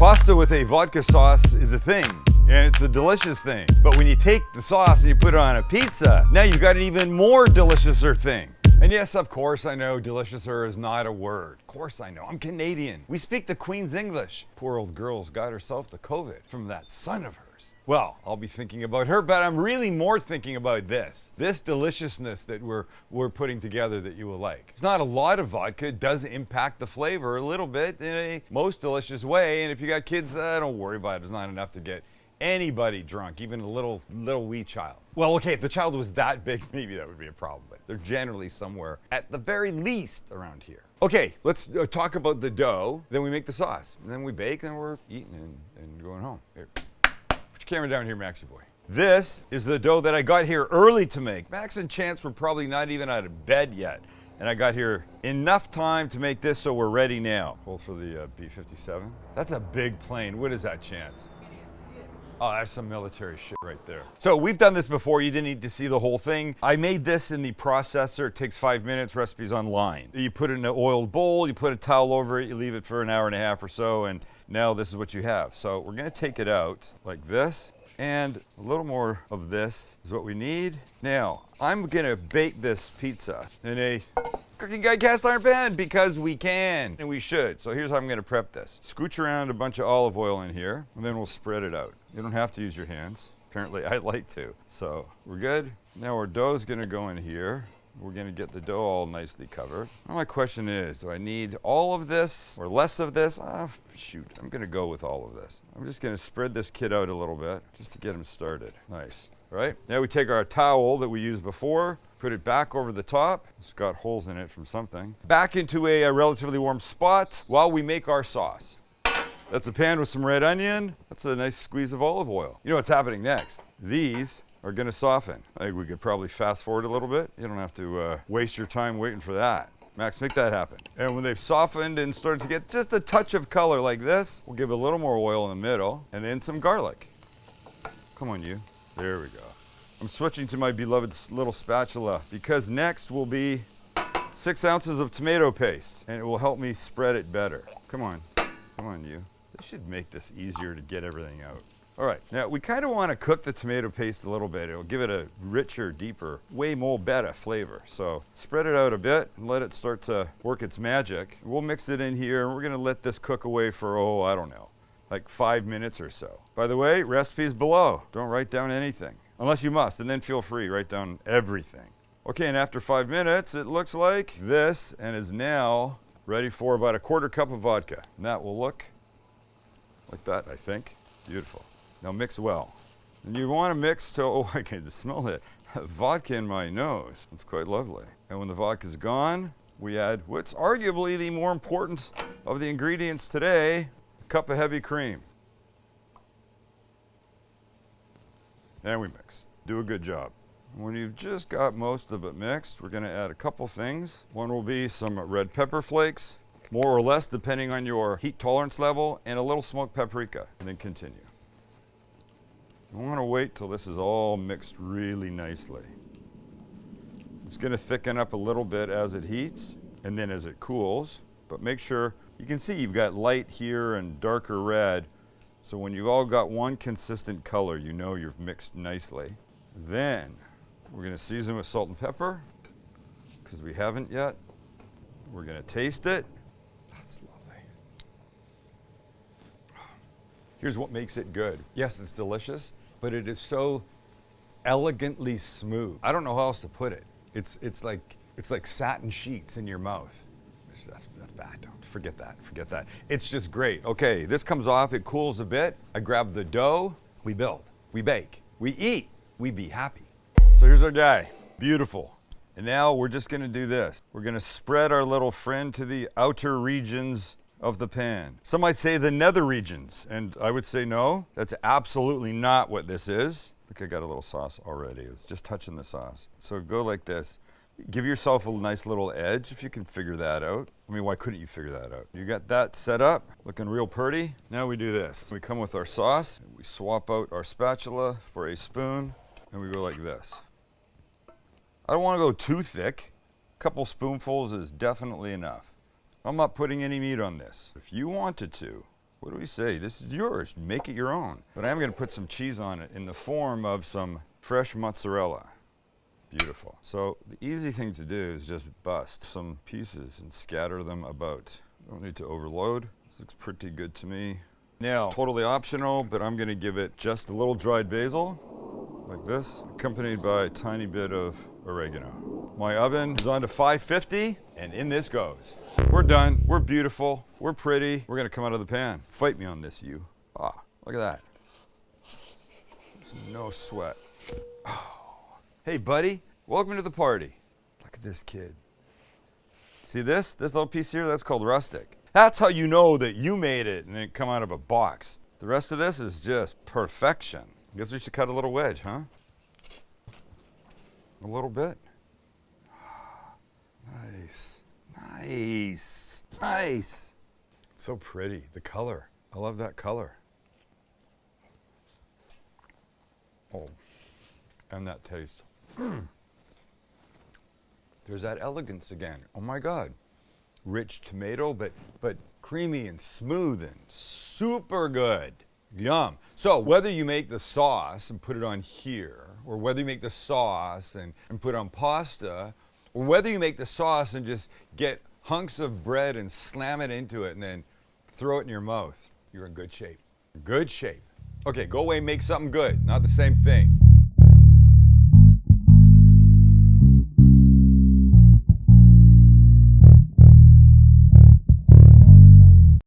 Pasta with a vodka sauce is a thing, and it's a delicious thing. But when you take the sauce and you put it on a pizza, now you've got an even more deliciouser thing. And yes, of course, I know deliciouser is not a word. Of course I know, I'm Canadian. We speak the Queen's English. Poor old girl's got herself the COVID from that son of hers. Well, I'll be thinking about her, but I'm really more thinking about this deliciousness that we're putting together that you will like. It's not a lot of vodka. It does impact the flavor a little bit in a most delicious way. And if you got kids, don't worry about it. It's not enough to get anybody drunk, even a little wee child. Well, okay, if the child was that big, maybe that would be a problem, but they're generally somewhere at the very least around here. Okay, let's talk about the dough. Then we make the sauce. And then we bake, and we're eating and going home. Here. Put your camera down here, Maxie boy. This is the dough that I got here early to make. Max and Chance were probably not even out of bed yet. And I got here enough time to make this so we're ready now. Hold for the B-57. That's a big plane. What is that, Chance? Oh, that's some military shit right there. So we've done this before. You didn't need to see the whole thing. I made this in the processor. It takes 5 minutes. Recipe's online. You put it in an oiled bowl. You put a towel over it. You leave it for an hour and a half or so. And now this is what you have. So we're going to take it out like this. And a little more of this is what we need. Now, I'm going to bake this pizza in a cooking guide cast iron pan because we can and we should. So here's how I'm going to prep this. Scooch around a bunch of olive oil in here, and then we'll spread it out. You don't have to use your hands. Apparently, I like to. So we're good. Now our dough's going to go in here. We're going to get the dough all nicely covered. Now my question is, do I need all of this or less of this? Shoot, I'm going to go with all of this. I'm just going to spread this kid out a little bit just to get him started. Nice. Right? Now we take our towel that we used before, put it back over the top. It's got holes in it from something. Back into a relatively warm spot while we make our sauce. That's a pan with some red onion. That's a nice squeeze of olive oil. You know what's happening next? These are going to soften. I think we could probably fast forward a little bit. You don't have to waste your time waiting for that. Max, make that happen. And when they've softened and started to get just a touch of color like this, we'll give a little more oil in the middle and then some garlic. Come on, you. There we go. I'm switching to my beloved little spatula because next will be 6 ounces of tomato paste and it will help me spread it better. Come on, you. This should make this easier to get everything out. All right, now we kind of want to cook the tomato paste a little bit. It'll give it a richer, deeper, way more better flavor. So spread it out a bit and let it start to work its magic. We'll mix it in here and we're going to let this cook away for, I don't know, like 5 minutes or so. By the way, recipes below. Don't write down anything, unless you must, and then feel free, write down everything. Okay, and after 5 minutes, it looks like this and is now ready for about a 1/4 cup of vodka. And that will look like that, I think. Beautiful. Now mix well. And you want to mix till, I can smell it. Vodka in my nose. It's quite lovely. And when the vodka's gone, we add what's arguably the more important of the ingredients today, a cup of heavy cream. And we mix. Do a good job. When you've just got most of it mixed, we're going to add a couple things. One will be some red pepper flakes, more or less depending on your heat tolerance level, and a little smoked paprika, and then continue. You want to wait till this is all mixed really nicely. It's going to thicken up a little bit as it heats and then as it cools, but make sure you can see you've got light here and darker red. So when you've all got one consistent color, you know you've mixed nicely. Then we're going to season with salt and pepper because we haven't yet. We're going to taste it. That's lovely. Here's what makes it good. Yes, it's delicious, but it is so elegantly smooth. I don't know how else to put it. It's like satin sheets in your mouth. That's bad. Don't forget that. It's just great. Okay, this comes off. It cools a bit. I grab the dough. We build. We bake. We eat. We be happy. So here's our guy. Beautiful. And now we're just going to do this. We're going to spread our little friend to the outer regions of the pan. Some might say the nether regions, and I would say no, that's absolutely not what this is. I think I got a little sauce already. It's just touching the sauce. So go like this. Give yourself a nice little edge if you can figure that out. I mean, why couldn't you figure that out? You got that set up, looking real pretty. Now we do this. We come with our sauce, we swap out our spatula for a spoon, and we go like this. I don't want to go too thick. A couple spoonfuls is definitely enough. I'm not putting any meat on this. If you wanted to, What do we say? This is yours. Make it your own. But I am going to put some cheese on it in the form of some fresh mozzarella. Beautiful. So the easy thing to do is just bust some pieces and scatter them about. Don't need to overload. This looks pretty good to me. Now, totally optional, but I'm going to give it just a little dried basil, like this, accompanied by a tiny bit of oregano. My oven is on to 550, and in this goes. We're done. We're beautiful. We're pretty. We're going to come out of the pan. Fight me on this, you. Ah, look at that. There's no sweat. Oh. Hey, buddy. Welcome to the party. Look at this kid. See this? This little piece here? That's called rustic. That's how you know that you made it and it come out of a box. The rest of this is just perfection. I guess we should cut a little wedge, huh? A little bit. Nice. Nice. Nice. So pretty. The color. I love that color. Oh. And that taste. There's that elegance again. Oh my God. Rich tomato, but creamy and smooth and super good. Yum. So whether you make the sauce and put it on here, or whether you make the sauce and put it on pasta, or whether you make the sauce and just get hunks of bread and slam it into it and then throw it in your mouth, you're in good shape. Good shape. Okay, go away and make something good. Not the same thing.